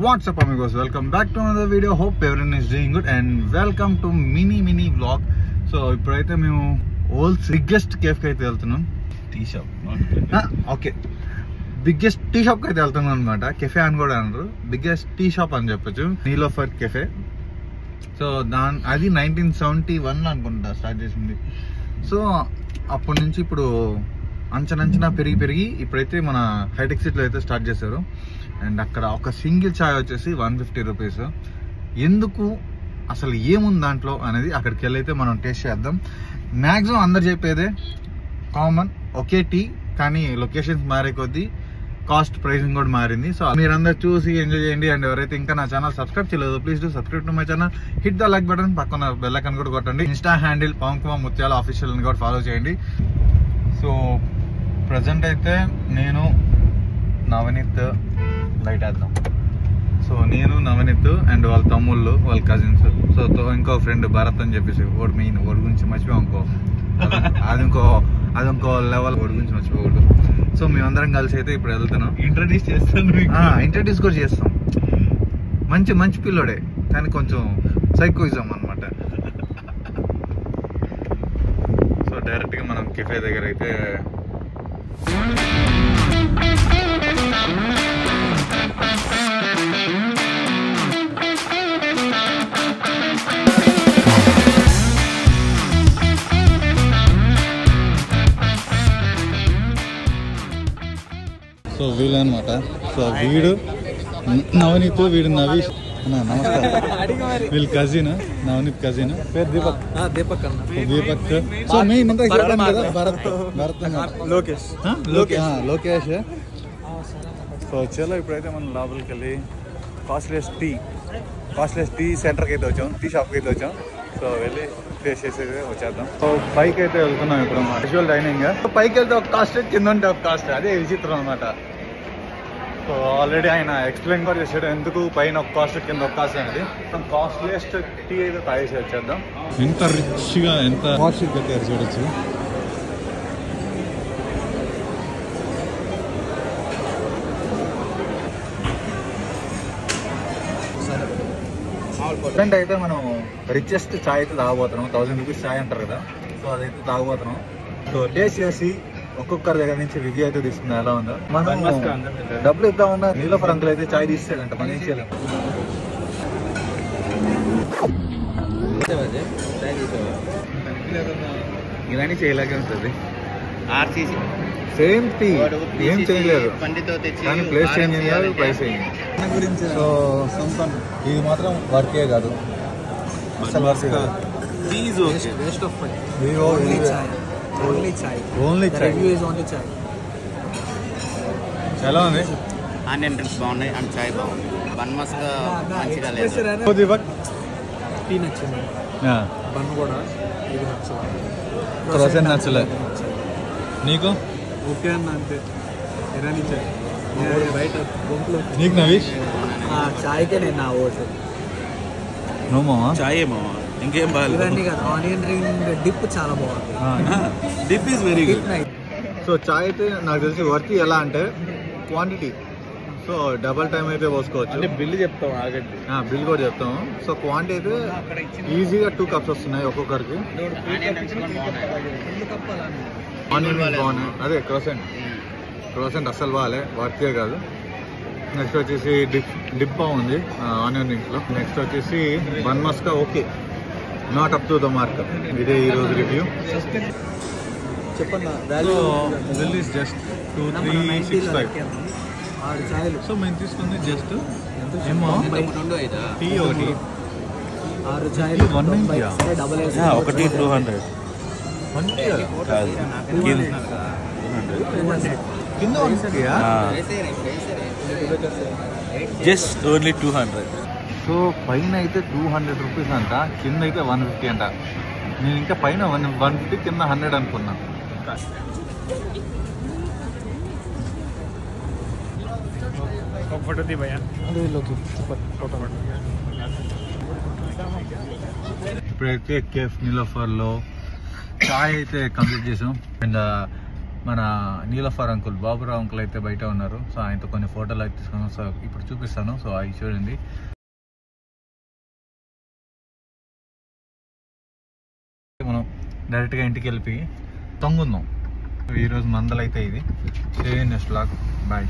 What's up amigos, welcome back to another video. Hope everyone is doing good and welcome to mini vlog. So ipudaithe memu world's biggest cafe ki aithe veltunam, tea shop, okay, biggest tea shop ki aithe veltunam anamata. Cafe ani kuda annaru, biggest tea shop ani cheppochu, Neelofer Cafe. So అది 1971 అనుకుంటా start చేసింది. So అప్పటి నుంచి ఇప్పుడు అంచనంచనా పెరిగి ఇప్పుడైతే మన hitech సిటీలో అయితే స్టార్ట్ చేశారు. అండ్ అక్కడ ఒక సింగిల్ చాయ్ వచ్చేసి 150 రూపీస్. ఎందుకు, అసలు ఏముంది దాంట్లో అనేది అక్కడికి వెళ్ళైతే మనం టేస్ట్ చేద్దాం. మ్యాక్సిమం అందరు చెప్పేదే కామన్ ఒకే టీ, కానీ లొకేషన్స్ మారే కొద్దీ కాస్ట్ ప్రైసింగ్ కూడా మారింది. సో మీరందరూ చూసి ఎంజాయ్ చేయండి. అండ్ ఎవరైతే ఇంకా నా ఛానల్ సబ్స్క్రైబ్ చేయలేదు, please do subscribe to my channel, hit the like button, పక్కన బెల్ ఐకాన్ కూడా కొట్టండి. ఇన్స్టా హ్యాండిల్ పవన్ కుమార్ ముత్యాల ఆఫీషియల్ అని కూడా ఫాలో చేయండి. సో ప్రజెంట్ అయితే నేను నవనీత్ లైట్ వేద్దాం. సో నేను నవనీత్ అండ్ వాళ్ళ తమ్ముళ్ళు, వాళ్ళ కజిన్స్, సో ఇంకో ఫ్రెండ్ భరత్ అని చెప్పేసి వాడు మెయిన్, వాడి గురించి మర్చిపోయాం. అది ఇంకో లెవెల్, వాడి గురించి మర్చిపోకూడదు. సో మేమందరం కలిసి అయితే ఇప్పుడు వెళ్తున్నాం. ఇంట్రడ్యూస్ కూడా చేస్తాం. మంచి పిల్లోడే, కానీ కొంచెం సైకోయిజం అనమాట. సో డైరెక్ట్గా మనం కెఫే దగ్గర అయితే సో వీళ్ళు అనమాట. సో వీడు నవనీత్, వీడు నవీష్. నమస్కారం. వీళ్ళు కజిన్, నవనీత్ కజిన్, పేరు దీపక్. సో మెయిన్ ఇంత చెప్పాను కదా, భరత్ లోకేష్. సో చలో ఇప్పుడైతే మనం లోపలికి వెళ్ళి కాస్ట్లెస్ టీ సెంటర్కి అయితే వచ్చాం, టీ షాప్కి అయితే వచ్చాం. సో వెళ్ళి టేస్ట్ చేసి వచ్చేద్దాం. సో పైకి అయితే వెళ్తున్నాం ఇప్పుడు, విజువల్ డైనింగ్. పైకి వెళ్తే ఒక కాస్ట్, కింద ఉంటే ఒక కాస్ట్, అదే విచిత్రం అనమాట. సో ఆల్రెడీ ఆయన ఎక్స్ప్లెయిన్ కూడా చేశాడు ఎందుకు పైన ఒక కాస్ట్ కింద ఒక కాస్ట్ అనేది. కాస్ట్లీయెస్ట్ టీ అయితే తాగేసి వచ్చేద్దాం. ఎంత రిచ్గా, ఎంత కాస్ట్గా పెట్టారు చూడొచ్చు. ప్రజెంట్ అయితే మనం రిచెస్ట్ చాయ్ అయితే తాగబోతున్నాం. 1000 రూపీస్ చాయ్ అంటారు కదా, సో అదైతే తాగబోతున్నాం. సో టేస్ట్ చేసి ఒక్కొక్కరి దగ్గర నుంచి రివ్యూ అయితే తీసుకుందాం ఎలా ఉందో. మనం డబ్బులు ఇద్దామన్నా నీలోఫర్ అంకుల్ అయితే చాయ్ తీస్తాడంట, మనం ఏం చేయలేము. ఇలానే చేయలేక ఉంటుంది, సేమ్ టీ ఏం చేయలేదు, కానీ ప్లేస్ చేంజ్ అయ్యారు, ప్రైస్ అయింది. సో ఇది మాత్రం వర్కే కాదు, అసలు వర్క్ కాదు. ఎలా ఉంది? ఆనియన్ డ్రింక్స్ బాగున్నాయి అండ్ చాయ్ బాగుంది. బన్ మస్కా మంచిగా లేదు. టీ నచ్చింది, బన్ కూడా నచ్చలే. నీకు ఓకే అన్న, అంతే. ఇరానీ చాయ్ బయట నీకు నవీష్? చాయ్కే నేను నా ఓటు. చాయ్ మామా, ఇంకేం బాగాలేదు. ఆనియన్ రింగ్ డిప్ చాలా బాగుంది. Dip is very good. So చాయ్ అయితే నాకు తెలిసి వర్క్ ఎలా అంటే క్వాంటిటీ. సో డబల్ టైం అయితే పోసుకోవచ్చు. బిల్లు చెప్తాం, ఆగండి. బిల్ కూడా చెప్తాము. సో క్వాంటిటీ అయితే ఈజీగా 2 కప్స్ వస్తున్నాయి ఒక్కొక్కరికి. ఆనియన్ బాగున్నాయి, అదే క్రోసెంట్ అస్సలు బాగాలే, వర్కే కాదు. నెక్స్ట్ వచ్చేసి డిప్ బాగుంది ఆనియన్ రింగ్స్లో. నెక్స్ట్ వచ్చేసి bun maska okay, not up to the mark. ఇదే ఈరోజు రివ్యూ. చెప్పండి. Bill is just 2365. సో మేము తీసుకుంది జస్ట్ టీ ఒకటి, 6 చాయలు 190. ఒకటి 200 కింద 150. Just only 200. సో పైన అయితే 200 రూపీస్ అంట, కింద అయితే 150 అంట. నేను ఇంకా పైన 150 కింద 100 అనుకున్నా. ఫోటో తీ భయ్యా. ఇప్పుడైతే కేఫ్ నీలోఫర్లో చాయ్ అయితే కంప్లీట్ చేసాం. అండ్ మన నీలఫర్ అంకుల్ బాబురావు అంకుల్ అయితే బయట ఉన్నారు. సో ఆయనతో కొన్ని ఫోటోలు అయితే తీసుకున్నాం. సో ఇప్పుడు చూపిస్తాను. సో అవి చూడండి. మనం డైరెక్ట్గా ఇంటికి వెళ్ళి తొంగుందాం. ఈరోజు మందలైతే ఇది. Next blog. బాయ్.